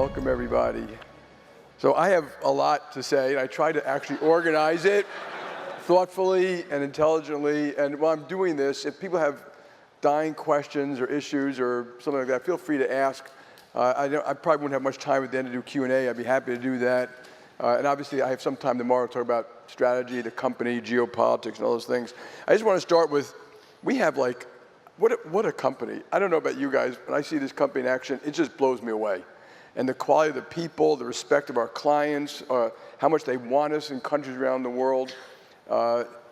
Welcome, everybody. So I have a lot to say, and I try to actually organize it thoughtfully and intelligently. And while I'm doing this, if people have dying questions or issues or something like that, feel free to ask. I probably wouldn't have much time at the end to do Q&A. I'd be happy to do that. And obviously, I have some time tomorrow to talk about strategy, the company, geopolitics, and all those things. I just want to start with, we have like, what a company. I don't know about you guys, when I see this company in action, it just blows me away. And the quality of the people, the respect of our clients, how much they want us in countries around the world,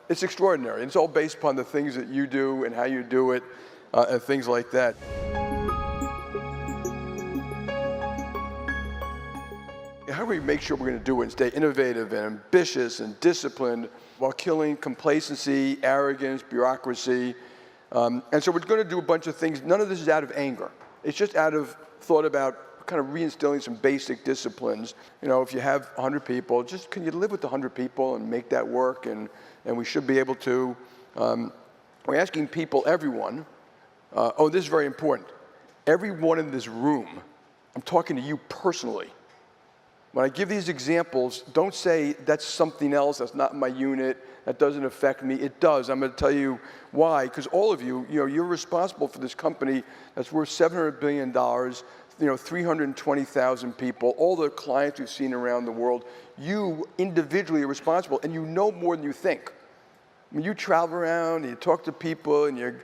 it's extraordinary. And it's all based upon the things that you do and how you do it, and things like that. How do we make sure we're going to do it and stay innovative and ambitious and disciplined while killing complacency, arrogance, bureaucracy? And so we're going to do a bunch of things. None of this is out of anger. It's just out of thought about kind of reinstilling some basic disciplines. You know, if you have 100 people, just can you live with 100 people and make that work? And we should be able to. We're asking people, everyone, oh, this is very important. Everyone in this room, I'm talking to you personally. When I give these examples, don't say that's something else, that's not my unit, that doesn't affect me. It does. I'm going to tell you why. Because all of you, you're responsible for this company that's worth $700 billion, 320,000 people, all the clients we've seen around the world. You individually are responsible, and you know more than you think. When you travel around, and you talk to people, and you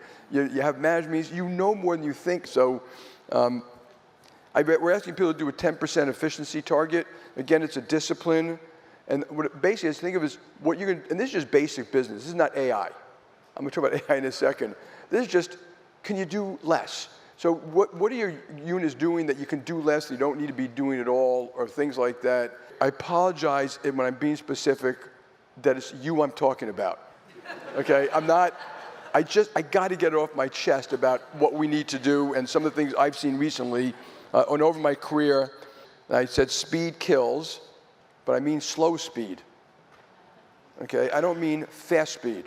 have management meetings, you know more than you think. So we're asking people to do a 10% efficiency target. Again, it's a discipline. And what it basically is, think of it as what you're going to, and this is just basic business. This is not AI. I'm going to talk about AI in a second. This is just, can you do less? So what are your units doing that you can do less, that you don't need to be doing at all, or things like that? I apologize when I'm being specific that it's you I'm talking about. Okay, I'm not, I got to get it off my chest about what we need to do and some of the things I've seen recently and over my career. I said speed kills, but I mean slow speed. Okay, I don't mean fast speed.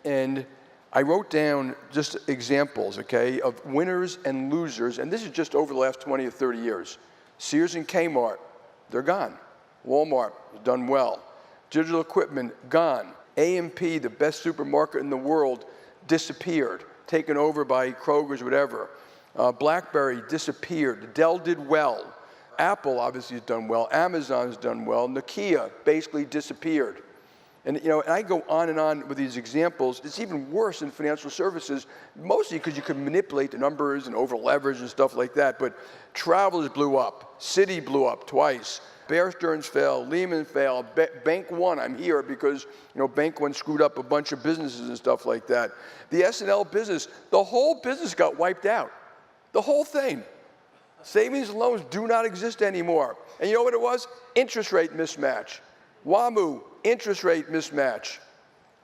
And I wrote down just examples, okay, of winners and losers, and this is just over the last 20 or 30 years. Sears and Kmart, they're gone. Walmart has done well. Digital equipment, gone. A&P, the best supermarket in the world, disappeared, taken over by Kroger's, whatever. BlackBerry disappeared. Dell did well. Apple obviously has done well. Amazon has done well. Nokia basically disappeared. And and I go on and on with these examples. It's even worse in financial services, mostly because you can manipulate the numbers and over leverage and stuff like that. But Travelers blew up. Citi blew up twice. Bear Stearns failed. Lehman failed. Bank One, I'm here because Bank One screwed up a bunch of businesses and stuff like that. The S&L business, the whole business got wiped out. The whole thing. Savings and loans do not exist anymore. And you know what it was? Interest rate mismatch. WAMU, interest rate mismatch.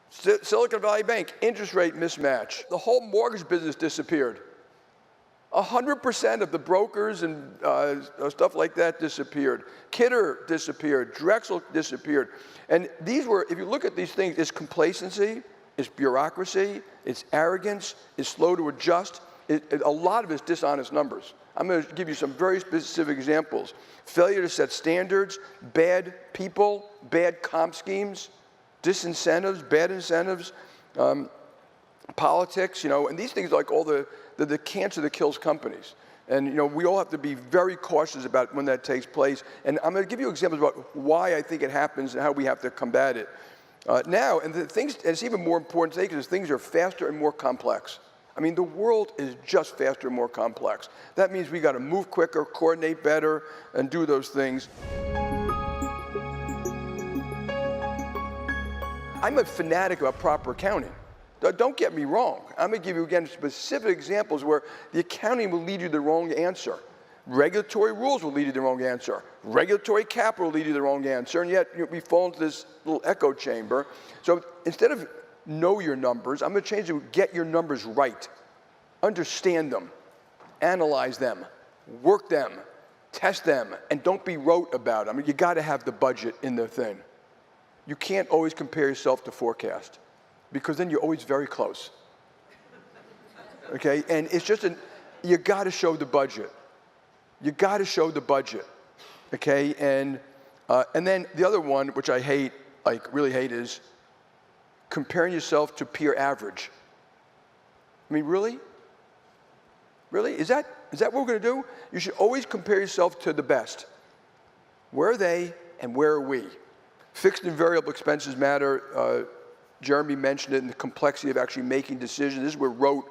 Silicon Valley Bank, interest rate mismatch. The whole mortgage business disappeared. 100% of the brokers and stuff like that disappeared. Kidder disappeared. Drexel disappeared. And these were, if you look at these things, it's complacency, it's bureaucracy, it's arrogance, it's slow to adjust. A lot of it's dishonest numbers. I'm going to give you some very specific examples. Failure to set standards, bad people, bad comp schemes, disincentives, bad incentives, politics, and these things are like all the cancer that kills companies. And we all have to be very cautious about when that takes place. And I'm going to give you examples about why I think it happens and how we have to combat it. Now, and it's even more important today because things are faster and more complex. I mean, the world is just faster and more complex. That means we got to move quicker, coordinate better, and do those things. I'm a fanatic about proper accounting. Don't get me wrong. I'm going to give you, again, specific examples where the accounting will lead you to the wrong answer. Regulatory rules will lead you to the wrong answer. Regulatory capital will lead you to the wrong answer, and yet we fall into this little echo chamber. So instead of know your numbers, I'm going to change it to get your numbers right. Understand them, analyze them, work them, test them, and don't be rote about it. I mean, you got to have the budget in the thing. You can't always compare yourself to forecast because then you're always very close. Okay, and it's just you got to show the budget. You got to show the budget. okay? And then the other one, which I hate, like really hate, is comparing yourself to peer average. I mean, really? Really? Is that what we're going to do? You should always compare yourself to the best. Where are they and where are we? Fixed and variable expenses matter. Jeremy mentioned it in the complexity of actually making decisions. This is where rote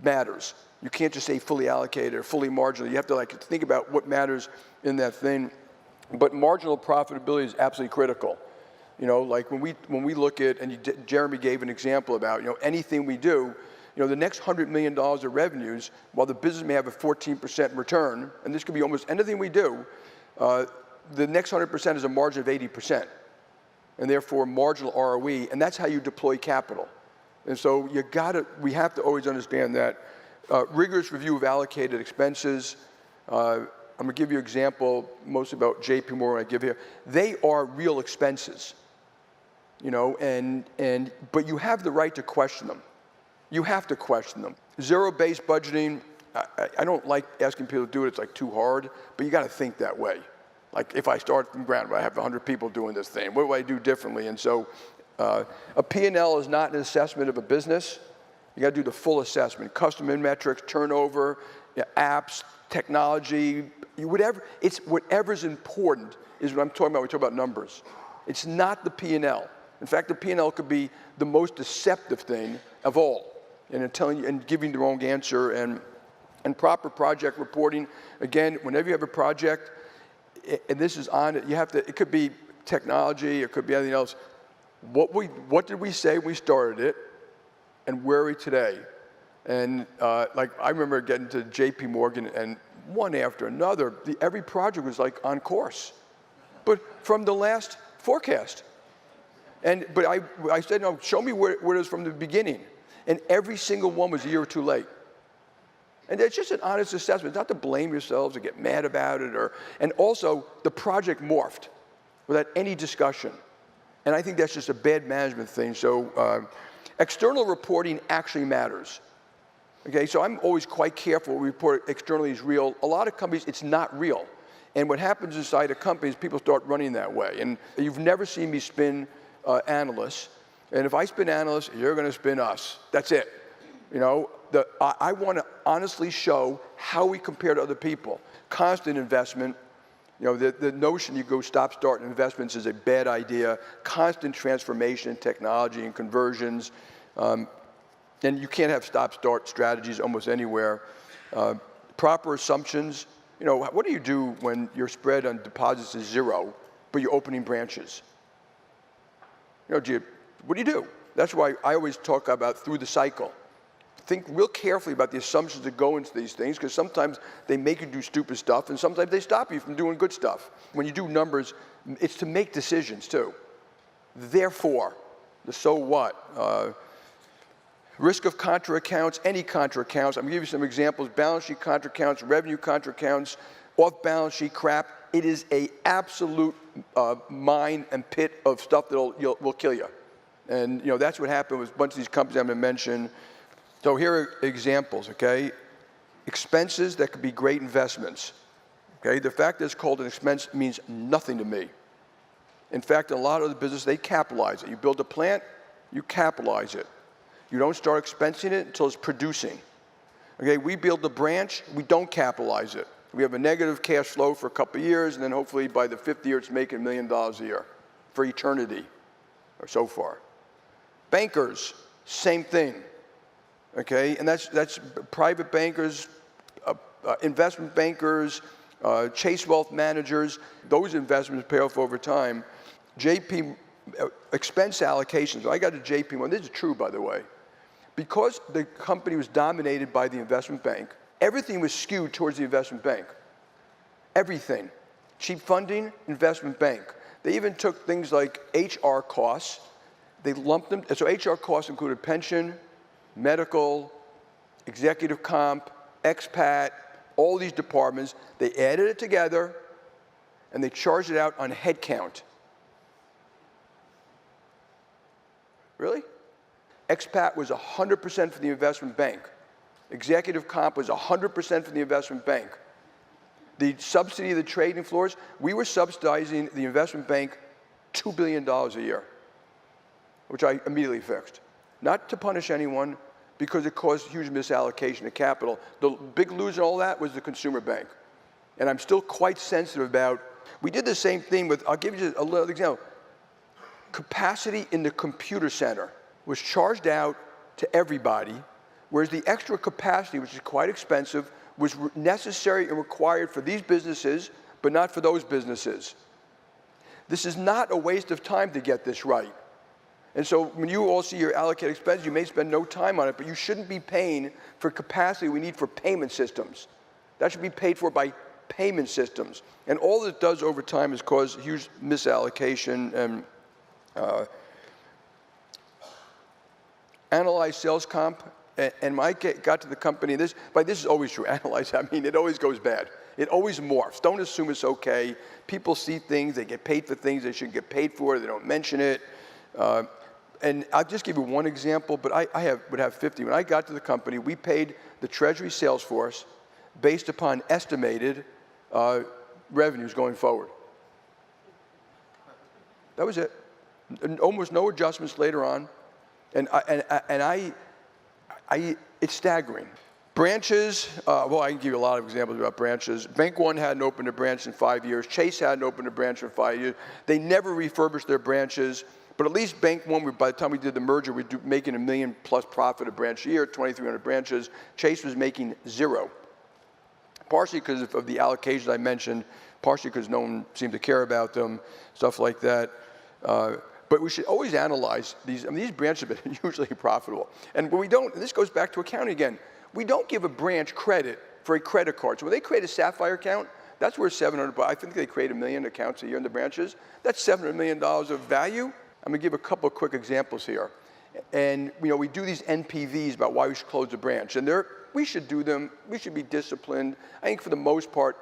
matters. You can't just say fully allocated or fully marginal. You have to like think about what matters in that thing. But marginal profitability is absolutely critical. You know, like when we look at, and Jeremy gave an example about, you know, anything we do, you know, the next $100 million of revenues, while the business may have a 14% return, and this could be almost anything we do, the next 100% is a margin of 80%, and therefore marginal ROE, and that's how you deploy capital. And so we have to always understand that. Rigorous review of allocated expenses. I'm going to give you an example, most about JPMorgan I give here. They are real expenses, you know, but you have the right to question them. You have to question them. Zero-based budgeting, I don't like asking people to do it. It's like too hard, but you got to think that way. Like if I start from ground, I have 100 people doing this thing. What do I do differently? And so a P&L is not an assessment of a business. You got to do the full assessment. Customer metrics, turnover, apps, technology, whatever's important is what I'm talking about. We talk about numbers. It's not the P&L. In fact, the P&L could be the most deceptive thing of all. And telling you and giving the wrong answer, and proper project reporting. Again, whenever you have a project, and this is on it, you have to. It could be technology, it could be anything else. What did we say when we started it, and where are we today? And like I remember getting to JPMorgan, and one after another, every project was like on course, but from the last forecast. But I said, no, show me where it is from the beginning. And every single one was a year or two late. And it's just an honest assessment. It's not to blame yourselves or get mad about it. And also, the project morphed without any discussion. And I think that's just a bad management thing. So external reporting actually matters. Okay, so I'm always quite careful when we report externally is real. A lot of companies, it's not real. And what happens inside a company is people start running that way. And you've never seen me spin analysts. And if I spin analysts, you're going to spin us. That's it. You know, I want to honestly show how we compare to other people. Constant investment. You know, the notion you go stop, start investments is a bad idea. Constant transformation in technology and conversions. And you can't have stop, start strategies almost anywhere. Proper assumptions. You know, what do you do when your spread on deposits is 0, but you're opening branches? You know, what do you do? That's why I always talk about through the cycle. Think real carefully about the assumptions that go into these things, because sometimes they make you do stupid stuff, and sometimes they stop you from doing good stuff. When you do numbers, it's to make decisions too. Therefore, the so what? Risk of contra accounts, any contra accounts. I'm going to give you some examples. Balance sheet contra accounts, revenue contra accounts, off balance sheet crap. It is an absolute mine and pit of stuff that will kill you. And you know, that's what happened with a bunch of these companies I'm going to mention. So here are examples, okay? Expenses that could be great investments. Okay, the fact that it's called an expense means nothing to me. In fact, in a lot of the business, they capitalize it. You build a plant, you capitalize it. You don't start expensing it until it's producing. Okay, we build a branch, we don't capitalize it. We have a negative cash flow for a couple of years, and then hopefully by the 5th year, it's making $1 million a year for eternity, or so far. Bankers, same thing, okay? And that's private bankers, investment bankers, Chase Wealth managers. Those investments pay off over time. Expense allocations. I got a JP one. This is true, by the way. Because the company was dominated by the investment bank, everything was skewed towards the investment bank. Everything. Cheap funding, investment bank. They even took things like HR costs. They lumped them. So HR costs included pension, medical, executive comp, expat, all these departments. They added it together, and they charged it out on head count. Really? Expat was 100% for the investment bank. Executive comp was 100% for the investment bank. the subsidy of the trading floors, we were subsidizing the investment bank $2 billion a year, which I immediately fixed. Not to punish anyone, because it caused huge misallocation of capital. The big loser in all that was the consumer bank. And I'm still quite sensitive about, we did the same thing with, I'll give you a little example. Capacity in the computer center was charged out to everybody, whereas the extra capacity, which is quite expensive, was necessary and required for these businesses, but not for those businesses. This is not a waste of time to get this right. And so when you all see your allocated expenses, you may spend no time on it, but you shouldn't be paying for capacity we need for payment systems. That should be paid for by payment systems. And all it does over time is cause huge misallocation and analyze sales comp. And when I got to the company, this is always true, analyze, I mean, it always goes bad. It always morphs. Don't assume it's okay. People see things, they get paid for things they shouldn't get paid for, they don't mention it. And I'll just give you one example, but I would have 50. When I got to the company, we paid the Treasury sales force based upon estimated revenues going forward. That was it. And almost no adjustments later on. And it's staggering. Branches, well, I can give you a lot of examples about branches. Bank One hadn't opened a branch in 5 years. Chase hadn't opened a branch in 5 years. They never refurbished their branches. But at least Bank One, by the time we did the merger, we were making $1 million plus profit a branch a year, 2,300 branches. Chase was making zero. Partially because of the allocations I mentioned, partially because no one seemed to care about them, stuff like that. But we should always analyze these. I mean, these branches have been usually profitable. And when we don't, and this goes back to accounting again, we don't give a branch credit for a credit card. So when they create a Sapphire account, that's worth $700. I think they create 1 million accounts a year in the branches. That's $700 million of value. I'm going to give a couple of quick examples here. And we do these NPVs about why we should close a branch. And we should do them. We should be disciplined. I think for the most part,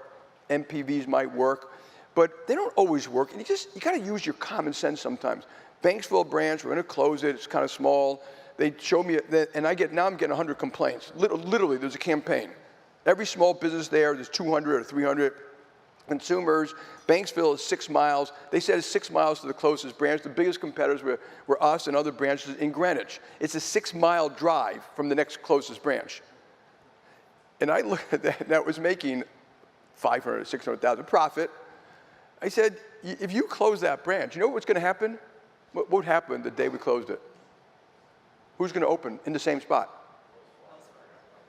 NPVs might work. But they don't always work. And you got to use your common sense sometimes. Banksville branch, we're going to close it. It's kind of small. They show me, and now I'm getting 100 complaints. Literally, there's a campaign. Every small business there's 200 or 300 consumers. Banksville is 6 miles. They said it's 6 miles to the closest branch. The biggest competitors were us and other branches in Greenwich. It's a 6-mile drive from the next closest branch. And I looked at that, and that was making $500,000, $600,000 profit. I said, if you close that branch, you know what's going to happen? What would happen the day we closed it? Who's going to open in the same spot?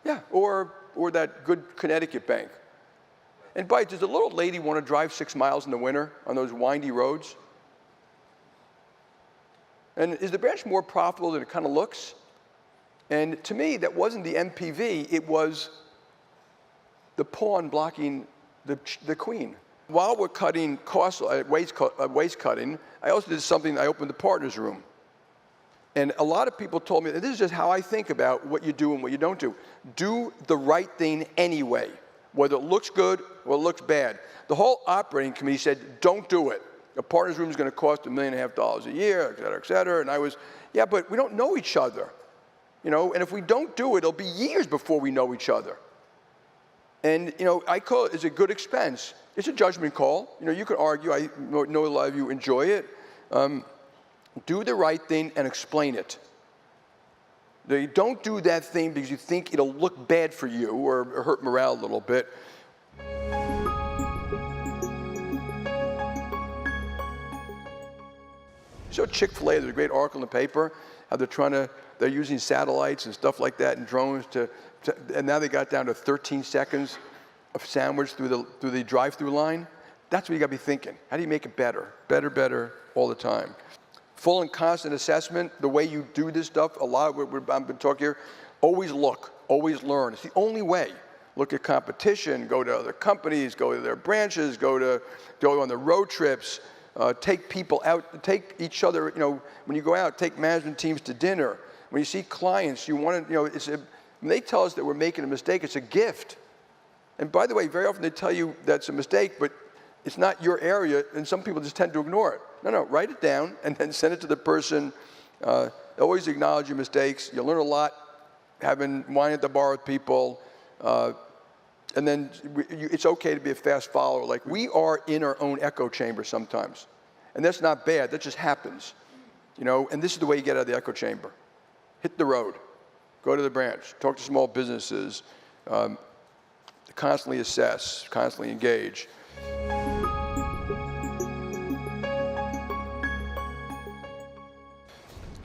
Yeah, or that good Connecticut bank. And does a little lady want to drive 6 miles in the winter on those windy roads? And is the branch more profitable than it kind of looks? And to me, that wasn't the NPV, it was the pawn blocking the queen. While we're cutting costs, waste cutting, I also did something, I opened the partners room. And a lot of people told me, this is just how I think about what you do and what you don't do. Do the right thing anyway, whether it looks good or it looks bad. The whole operating committee said, don't do it. A partners room is going to cost $1.5 million a year, et cetera, et cetera. And I was, yeah, but we don't know each other. And if we don't do it, it'll be years before we know each other. And, I call it, it's a good expense. It's a judgment call. You can argue. I know a lot of you enjoy it. Do the right thing and explain it. Don't do that thing because you think it'll look bad for you or hurt morale a little bit. So Chick-fil-A, there's a great article in the paper how they're using satellites and stuff like that and drones and now they got down to 13 seconds of sandwich through the drive-through line. That's what you got to be thinking. How do you make it better? Better, all the time. Full and constant assessment, the way you do this stuff, a lot of what I've been talking here, always look, always learn. It's the only way. Look at competition, go to other companies, go to their branches, go on the road trips, take people out, take each other, when you go out, take management teams to dinner. When you see clients, you want to, when they tell us that we're making a mistake, it's a gift. And by the way, very often they tell you that's a mistake, but it's not your area, and some people just tend to ignore it. No, write it down and then send it to the person. Always acknowledge your mistakes. You'll learn a lot having wine at the bar with people. And then it's okay to be a fast follower. Like, we are in our own echo chamber sometimes. And that's not bad, that just happens. And this is the way you get out of the echo chamber. Hit the road, go to the branch, talk to small businesses, constantly assess, constantly engage.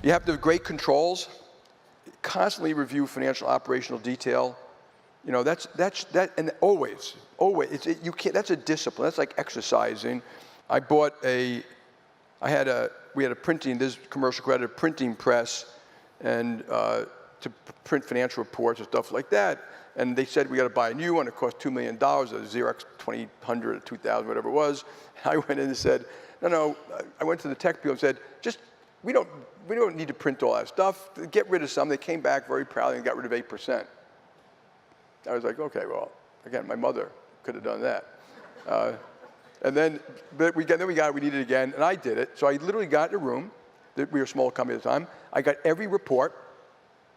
You have to have great controls, constantly review financial operational detail. And always, you can't, that's a discipline, that's like exercising. We had a printing, this commercial credit, a printing press, and to print financial reports and stuff like that. And they said, we got to buy a new one, it cost $2 million, a Xerox 2000 or 2000, whatever it was. And I went in and said, no, I went to the tech people and said, we don't need to print all that stuff, get rid of some. They came back very proudly and got rid of 8%. I was like, okay, well, again, my mother could have done that. But we needed it again, and I did it. So I literally got in a room, we were a small company at the time. I got every report,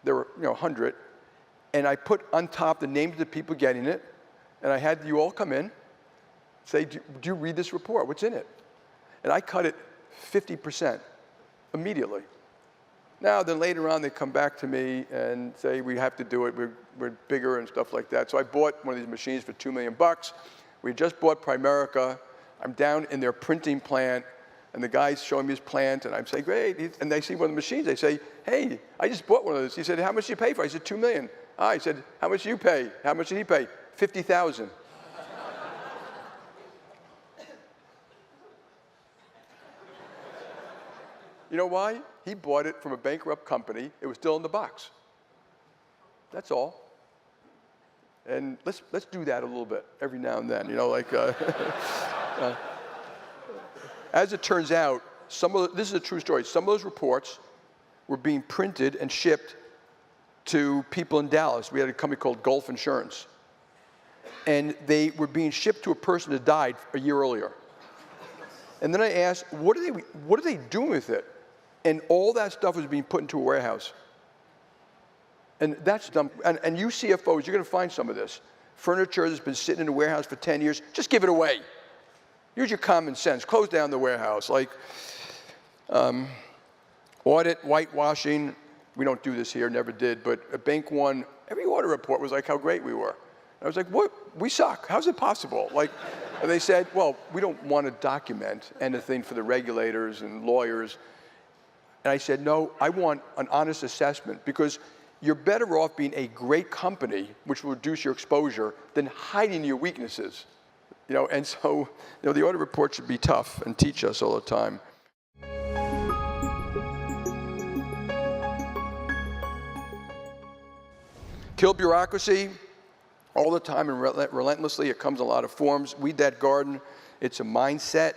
there were 100, and I put on top the names of the people getting it, and I had you all come in, say, do you read this report? What's in it? And I cut it 50% immediately. Now, then later on, they come back to me and say, we have to do it, we're bigger and stuff like that. So I bought one of these machines for $2 million. We just bought Primerica. I'm down in their printing plant, and the guy's showing me his plant, and I'm saying, great. And they see one of the machines. They say, hey, I just bought one of those. He said, how much did you pay for it? I said, $2 million. I said, how much did you pay? How much did he pay? $50,000. You know why? He bought it from a bankrupt company. It was still in the box. That's all. And let's do that a little bit every now and then. As it turns out, this is a true story. Some of those reports were being printed and shipped to people in Dallas. We had a company called Gulf Insurance. And they were being shipped to a person that died a year earlier. And then I asked, what are they doing with it? And all that stuff was being put into a warehouse. And that's dumb. And you CFOs, you're going to find some of this. Furniture that's been sitting in a warehouse for 10 years, just give it away. Use your common sense. Close down the warehouse. Like audit, whitewashing. We don't do this here, never did. But at Bank One, every audit report was like how great we were. And I was like, what? We suck. How's it possible? And they said, well, we don't want to document anything for the regulators and lawyers. And I said, no, I want an honest assessment, because you're better off being a great company, which will reduce your exposure, than hiding your weaknesses. And so, the audit report should be tough and teach us all the time. Kill bureaucracy all the time and relentlessly. It comes in a lot of forms. Weed that garden. It's a mindset.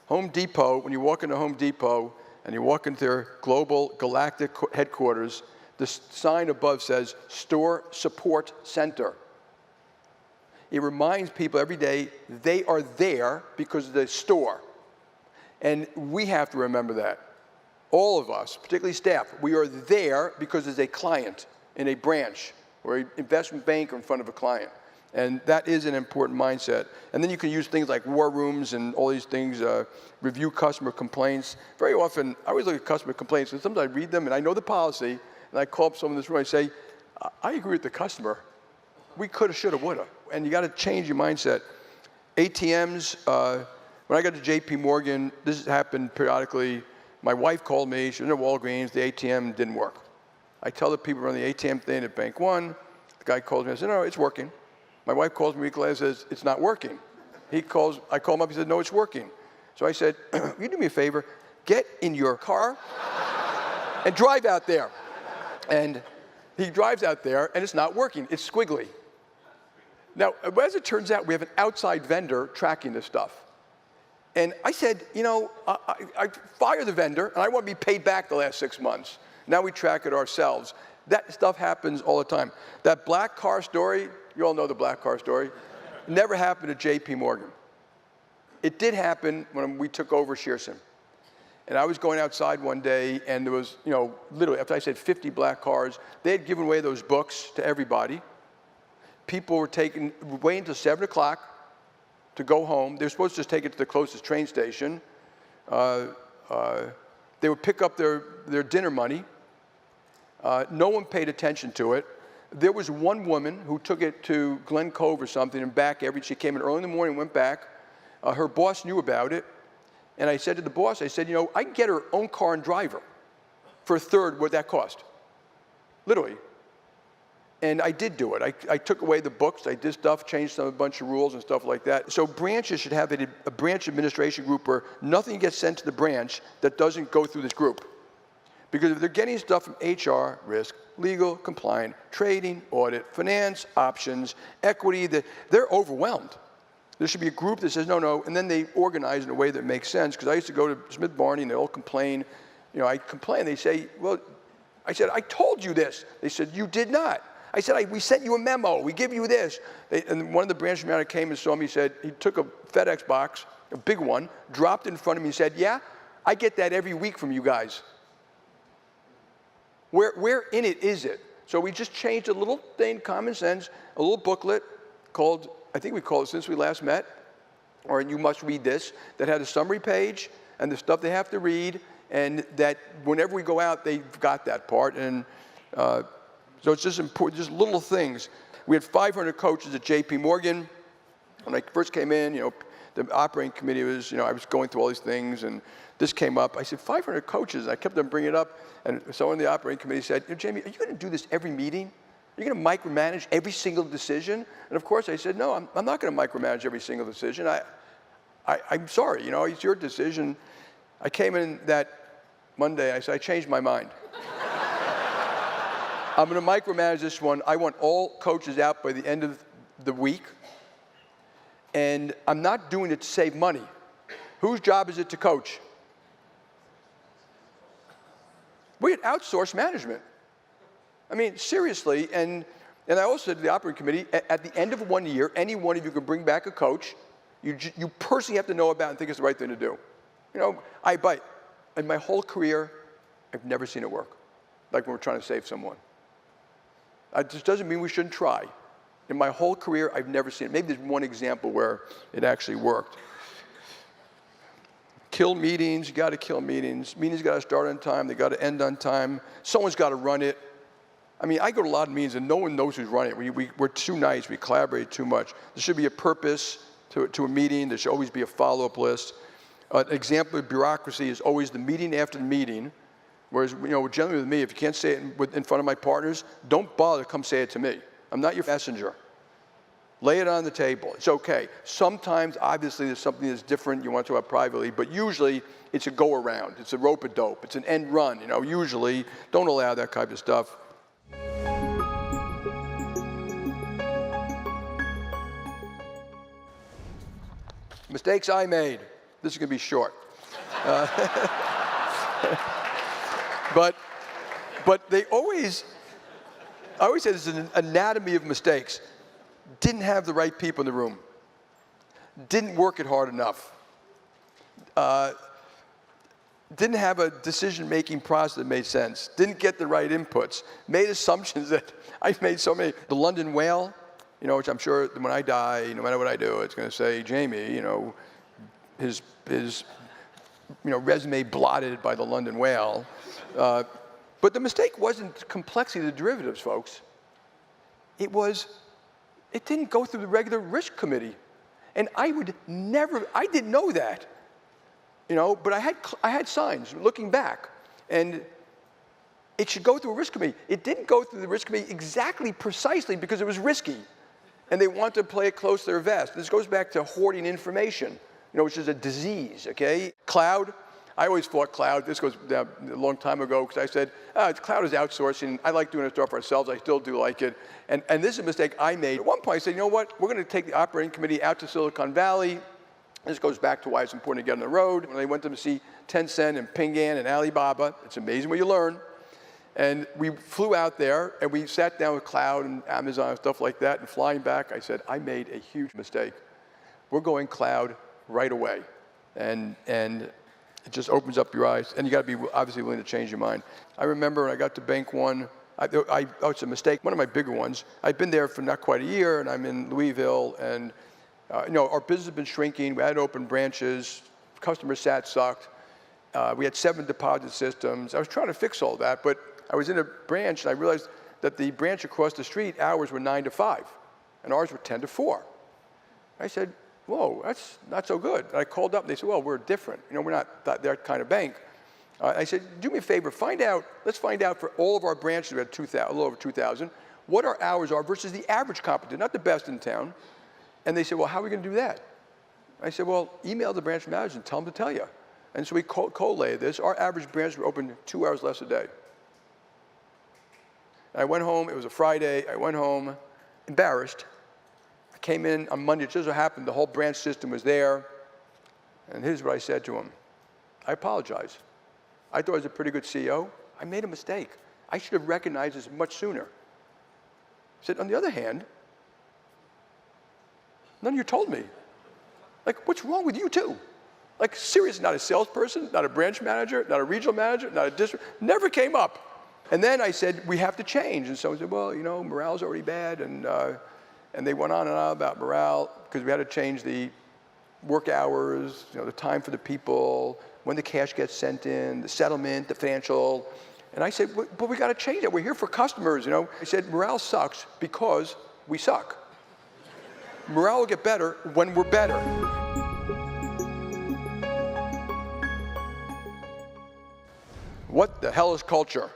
Home Depot, when you walk into Home Depot and you walk into their global galactic headquarters, the sign above says Store Support Center. It reminds people every day they are there because of the store. And we have to remember that. All of us, particularly staff, we are there because there's a client in a branch or an investment banker in front of a client. And that is an important mindset. And then you can use things like war rooms and all these things, review customer complaints. Very often, I always look at customer complaints, and sometimes I read them and I know the policy, and I call up someone in this room and I say, I agree with the customer. We coulda, shoulda, woulda. And you gotta change your mindset. ATMs, when I got to JPMorgan, this has happened periodically. My wife called me, she was in Walgreens, the ATM didn't work. I tell the people around the ATM thing at Bank One, the guy calls me, I said, no, it's working. My wife calls me a week later and says, it's not working. I call him up, he said, no, it's working. So I said, you do me a favor, get in your car and drive out there. And he drives out there, and it's not working. It's squiggly. Now, as it turns out, we have an outside vendor tracking this stuff. And I said, I fired the vendor, and I want to be paid back the last 6 months. Now we track it ourselves. That stuff happens all the time. That black car story, you all know the black car story, never happened at JPMorgan. It did happen when we took over Shearson. And I was going outside one day, and there was, literally, after I said 50 black cars, they had given away those books to everybody. People were waiting until 7 o'clock to go home. They were supposed to just take it to the closest train station. They would pick up their dinner money. No one paid attention to it. There was one woman who took it to Glen Cove or something and back she came in early in the morning, went back. Her boss knew about it. And I said to the boss, I said, I can get her own car and drive her for a third what that cost. Literally. And I did do it. I took away the books. I did stuff, changed a bunch of rules and stuff like that. So branches should have a branch administration group where nothing gets sent to the branch that doesn't go through this group. Because if they're getting stuff from HR, risk, legal, compliant, trading, audit, finance, options, equity, they're overwhelmed. There should be a group that says, no, and then they organize in a way that makes sense. Because I used to go to Smith Barney and they all complain. I complain. They say, well, I said, I told you this. They said, you did not. I said, we sent you a memo. We give you this. And one of the branch managers came and saw me. Said he took a FedEx box, a big one, dropped it in front of me and said, yeah, I get that every week from you guys. Where in it is it? So we just changed a little thing, common sense, a little booklet called, I think we called it Since We Last Met, or You Must Read This, that had a summary page and the stuff they have to read, and that whenever we go out, they've got that part. And so it's just important, just little things. We had 500 coaches at JPMorgan. When I first came in, the operating committee was, I was going through all these things, and this came up. I said, 500 coaches. I kept on bringing it up, and someone in the operating committee said, Jamie, are you going to do this every meeting? Are you going to micromanage every single decision? And of course, I said, no, I'm not going to micromanage every single decision. I'm sorry, it's your decision. I came in that Monday. I said, I changed my mind. I'm going to micromanage this one. I want all coaches out by the end of the week. And I'm not doing it to save money. Whose job is it to coach? We had outsourced management. I mean, seriously. And I also said to the operating committee, at the end of 1 year, any one of you can bring back a coach you personally have to know about and think it's the right thing to do. I bite. In my whole career, I've never seen it work, like when we're trying to save someone. It just doesn't mean we shouldn't try. In my whole career, I've never seen it. Maybe there's one example where it actually worked. Kill meetings, you got to kill meetings. Meetings got to start on time, they got to end on time. Someone's got to run it. I mean, I go to a lot of meetings and no one knows who's running it. We're too nice, we collaborate too much. There should be a purpose to a meeting. There should always be a follow-up list. An example of bureaucracy is always the meeting after the meeting. Whereas, generally with me, if you can't say it in front of my partners, don't bother to come say it to me. I'm not your messenger. Lay it on the table. It's okay. Sometimes, obviously, there's something that's different you want to talk about privately, but usually it's a go-around. It's a rope-a-dope. It's an end run. Usually, don't allow that type of stuff. Mistakes I made. This is going to be short. But I always say there's an anatomy of mistakes. Didn't have the right people in the room. Didn't work it hard enough. Didn't have a decision-making process that made sense. Didn't get the right inputs. Made assumptions that I made so many. The London whale, which I'm sure when I die, no matter what I do, it's going to say, Jamie, his resume blotted by the London whale. But the mistake wasn't complexity of the derivatives, folks. It didn't go through the regular risk committee. And I didn't know that. But I had signs looking back. And it should go through a risk committee. It didn't go through the risk committee exactly precisely because it was risky. And they wanted to play it close to their vest. This goes back to hoarding information, which is a disease, okay? Cloud. I always thought cloud, this goes down a long time ago, because I said, cloud is outsourcing. I like doing it stuff ourselves. I still do like it. And this is a mistake I made. At one point, I said, what? We're going to take the operating committee out to Silicon Valley. This goes back to why it's important to get on the road. When I went to see Tencent and Ping An and Alibaba, it's amazing what you learn. And we flew out there, and we sat down with cloud and Amazon and stuff like that. And flying back, I said, I made a huge mistake. We're going cloud right away. And it just opens up your eyes. And you got to be obviously willing to change your mind. I remember when I got to Bank One, Oh, it's a mistake. One of my bigger ones. I've been there for not quite a year, and I'm in Louisville, and our business has been shrinking. We had open branches. Customer sat sucked. We had 7 deposit systems. I was trying to fix all that, but I was in a branch, and I realized that the branch across the street, hours were 9 to 5, and ours were 10 to 4. I said, whoa, that's not so good. And I called up, and they said, well, we're different. We're not that kind of bank. I said, do me a favor, let's find out for all of our branches, we had a little over 2,000, what our hours are versus the average competitor, not the best in town. And they said, well, how are we going to do that? I said, well, email the branch manager and tell them to tell you. And so we collated this. Our average branch were open 2 hours less a day. And I went home, it was a Friday, I went home, embarrassed. I came in on Monday, it just so happened the whole branch system was there. And here's what I said to him. I apologize. I thought I was a pretty good CEO. I made a mistake. I should have recognized this much sooner. I said, on the other hand, none of you told me. Like, what's wrong with you too? Like, seriously, not a salesperson, not a branch manager, not a regional manager, not a district, never came up. And then I said, we have to change. And someone said, well, morale's already bad. And they went on and on about morale because we had to change the work hours, the time for the people, when the cash gets sent in, the settlement, the financial. And I said, but we got to change that. We're here for customers, I said, morale sucks because we suck. Morale will get better when we're better. What the hell is culture?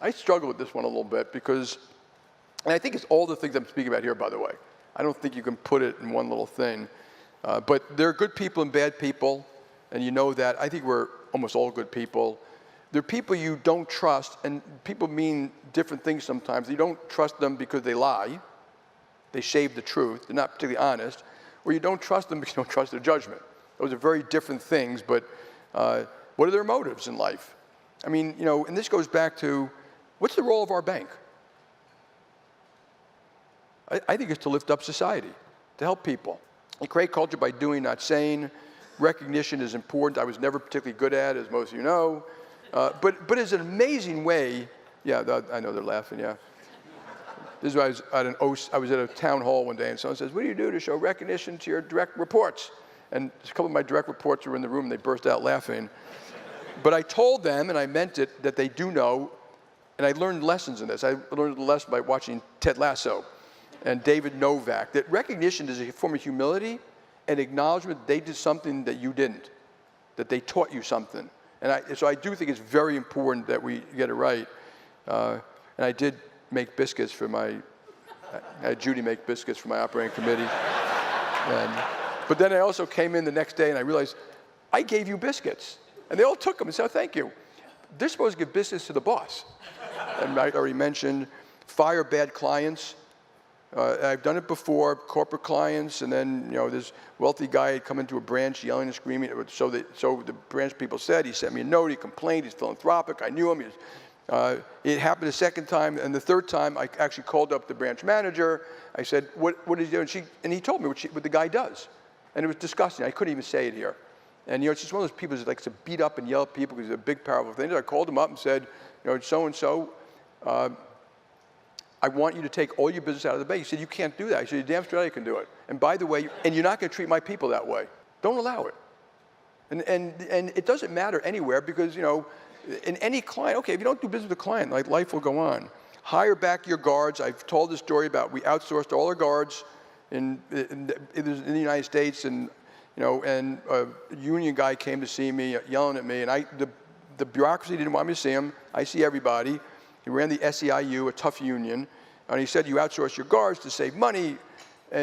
I struggle with this one a little bit because, and I think it's all the things I'm speaking about here, by the way. I don't think you can put it in one little thing. But there are good people and bad people, and you know that. I think we're almost all good people. There are people you don't trust, and people mean different things sometimes. You don't trust them because they lie. They shave the truth. They're not particularly honest. Or you don't trust them because you don't trust their judgment. Those are very different things, but what are their motives in life? I mean, and this goes back to, what's the role of our bank? I think it's to lift up society, to help people. You create culture by doing, not saying. Recognition is important. I was never particularly good at, as most of you know. But it's an amazing way. Yeah, I know they're laughing, yeah. This is why I was at a town hall one day, and someone says, what do you do to show recognition to your direct reports? And a couple of my direct reports were in the room, and they burst out laughing. But I told them, and I meant it, that they do know, and I learned lessons in this. I learned a lesson by watching Ted Lasso and David Novak, that recognition is a form of humility and acknowledgement that they did something that you didn't, that they taught you something. And so I do think it's very important that we get it right. And I did make biscuits for I had Judy make biscuits for my operating committee. But then I also came in the next day and I realized, I gave you biscuits. And they all took them and said, oh, thank you. They're supposed to give biscuits to the boss. And I already mentioned, fire bad clients. I've done it before, corporate clients, and then this wealthy guy had come into a branch yelling and screaming. So the branch people said, he sent me a note, he complained, he's philanthropic, I knew him. It happened a second time, and the third time I actually called up the branch manager. I said, what is he doing? And he told me what the guy does. And it was disgusting. I couldn't even say it here. And it's just one of those people that likes to beat up and yell at people because he's a big, powerful thing. I called him up and said, so-and-so, I want you to take all your business out of the bank. He said, you can't do that. I said, you're damn straight I can do it. And by the way, and you're not going to treat my people that way. Don't allow it. And it doesn't matter anywhere because, in any client, okay, if you don't do business with a client, like life will go on. Hire back your guards. I've told this story about we outsourced all our guards in the United States, and a union guy came to see me, yelling at me, and the bureaucracy didn't want me to see him. I see everybody. He ran the SEIU, a tough union, and he said, you outsource your guards to save money.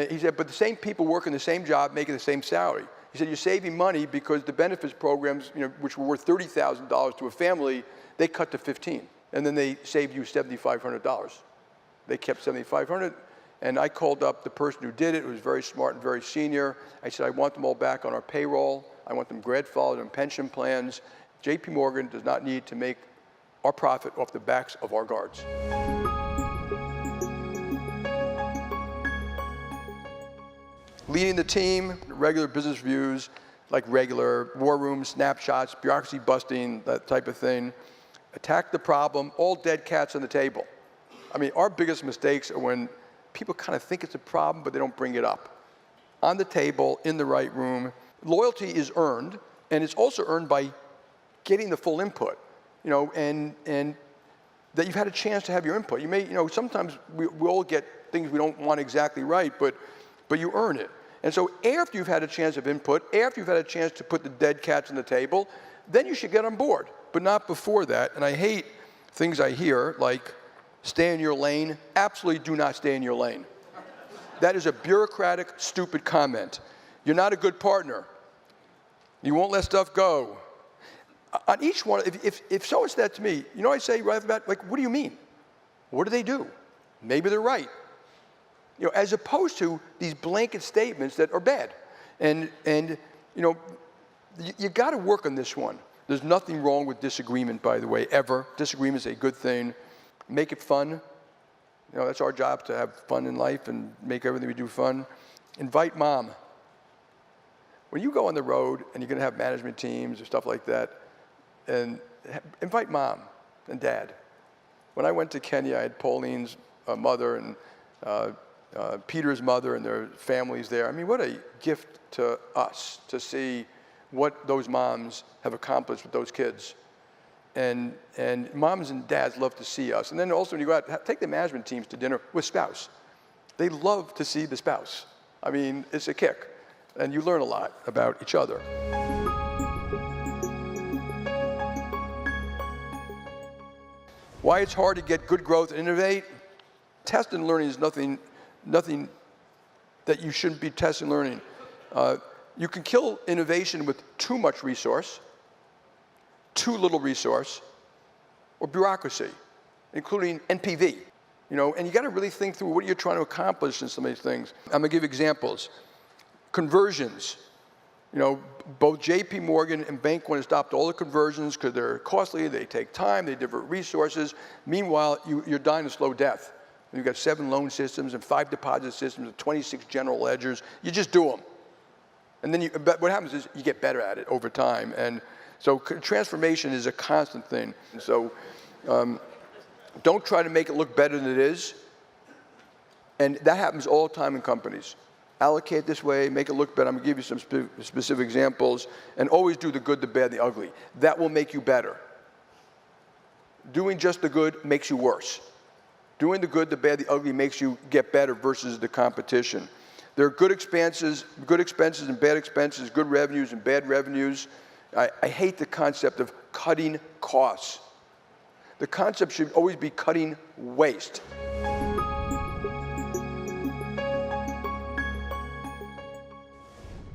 He said, but the same people working the same job, making the same salary. He said, you're saving money because the benefits programs, which were worth $30,000 to a family, they cut to $15,000. And then they saved you $7,500. They kept $7,500. And I called up the person who did it, who was very smart and very senior. I said, I want them all back on our payroll. I want them grandfathered in pension plans. JPMorgan does not need to make our profit off the backs of our guards. Leading the team, regular business reviews, like regular war rooms, snapshots, bureaucracy busting, that type of thing. Attack the problem, all dead cats on the table. I mean, our biggest mistakes are when people kind of think it's a problem, but they don't bring it up. On the table, in the right room. Loyalty is earned, and it's also earned by getting the full input, and that you've had a chance to have your input. You may, sometimes we all get things we don't want exactly right, but you earn it. And so after you've had a chance of input, after you've had a chance to put the dead cats on the table, then you should get on board, but not before that. And I hate things I hear like, stay in your lane. Absolutely do not stay in your lane. That is a bureaucratic, stupid comment. You're not a good partner. You won't let stuff go. On each one, if someone said that to me, I say right off the bat, like, what do you mean? What do they do? Maybe they're right. As opposed to these blanket statements that are bad. And you got to work on this one. There's nothing wrong with disagreement, by the way, ever. Disagreement is a good thing. Make it fun. That's our job, to have fun in life and make everything we do fun. Invite mom. When you go on the road and you're going to have management teams or stuff like that, and invite mom and dad. When I went to Kenya, I had Pauline's mother and Peter's mother and their families there. I mean, what a gift to us to see what those moms have accomplished with those kids. And moms and dads love to see us. And then also when you go out, take the management teams to dinner with spouse. They love to see the spouse. I mean, it's a kick. And you learn a lot about each other. Why it's hard to get good growth and innovate? Test and learning is nothing that you shouldn't be testing and learning. You can kill innovation with too much resource, too little resource, or bureaucracy, including NPV. And you got to really think through what you're trying to accomplish in some of these things. I'm going to give examples. Conversions. Both JPMorgan and Bank want to stop all the conversions because they're costly, they take time, they divert resources. Meanwhile, you're dying a slow death. You've got 7 loan systems and 5 deposit systems and 26 general ledgers. You just do them. And then but what happens is you get better at it over time. And so transformation is a constant thing. And so don't try to make it look better than it is. And that happens all the time in companies. Allocate this way, make it look better. I'm going to give you some specific examples. And always do the good, the bad, the ugly. That will make you better. Doing just the good makes you worse. Doing the good, the bad, the ugly makes you get better versus the competition. There are good expenses and bad expenses, good revenues and bad revenues. I hate the concept of cutting costs. The concept should always be cutting waste.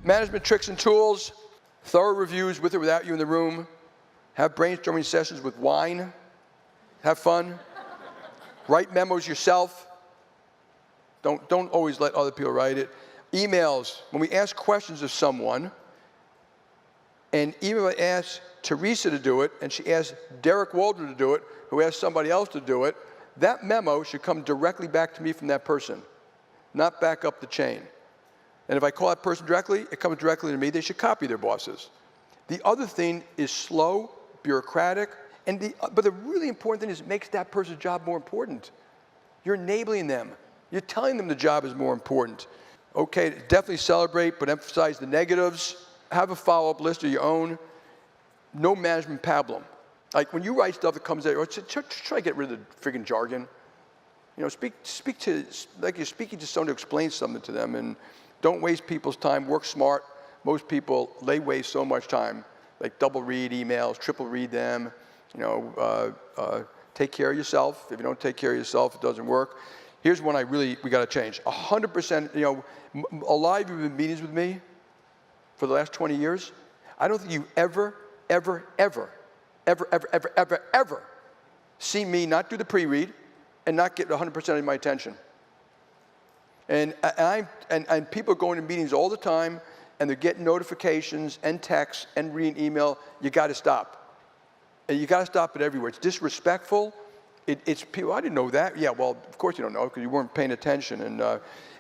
Management tricks and tools, thorough reviews with or without you in the room, have brainstorming sessions with wine, have fun, write memos yourself. Don't always let other people write it. Emails, when we ask questions of someone, and even if I ask Teresa to do it, and she asks Derek Waldron to do it, who asked somebody else to do it, that memo should come directly back to me from that person, not back up the chain. And if I call that person directly, it comes directly to me. They should copy their bosses. The other thing is slow, bureaucratic, but the really important thing is it makes that person's job more important. You're enabling them. You're telling them the job is more important. Okay, definitely celebrate, but emphasize the negatives. Have a follow-up list of your own. No management pablum. Like when you write stuff that comes out, try to get rid of the friggin' jargon. Speak to, like you're speaking to someone to explain something to them, and don't waste people's time. Work smart. Most people, they waste so much time. Like double read emails, triple read them. Take care of yourself. If you don't take care of yourself, it doesn't work. Here's one we got to change. 100%, a lot of you have been in meetings with me for the last 20 years. I don't think you ever see me not do the pre-read and not get 100% of my attention. And people are going to meetings all the time, and they're getting notifications and texts and reading email. You got to stop. And you got to stop it everywhere. It's disrespectful. It's people, I didn't know that. Yeah, well, of course you don't know because you weren't paying attention. And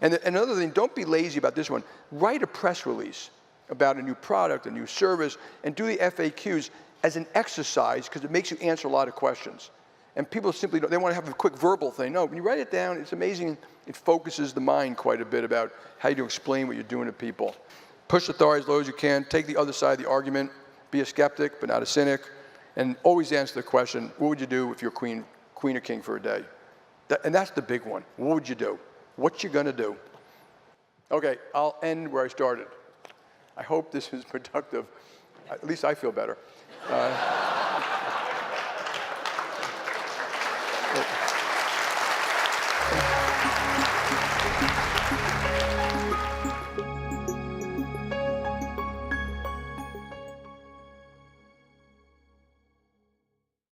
another thing, don't be lazy about this one. Write a press release about a new product, a new service, and do the FAQs as an exercise because it makes you answer a lot of questions. And people simply don't, they want to have a quick verbal thing. No, when you write it down, it's amazing. It focuses the mind quite a bit about how you explain what you're doing to people. Push authority as low as you can. Take the other side of the argument. Be a skeptic, but not a cynic. And always answer the question, what would you do if you're queen or king for a day? And that's the big one. What would you do? What you gonna do? Okay, I'll end where I started. I hope this is productive. At least I feel better.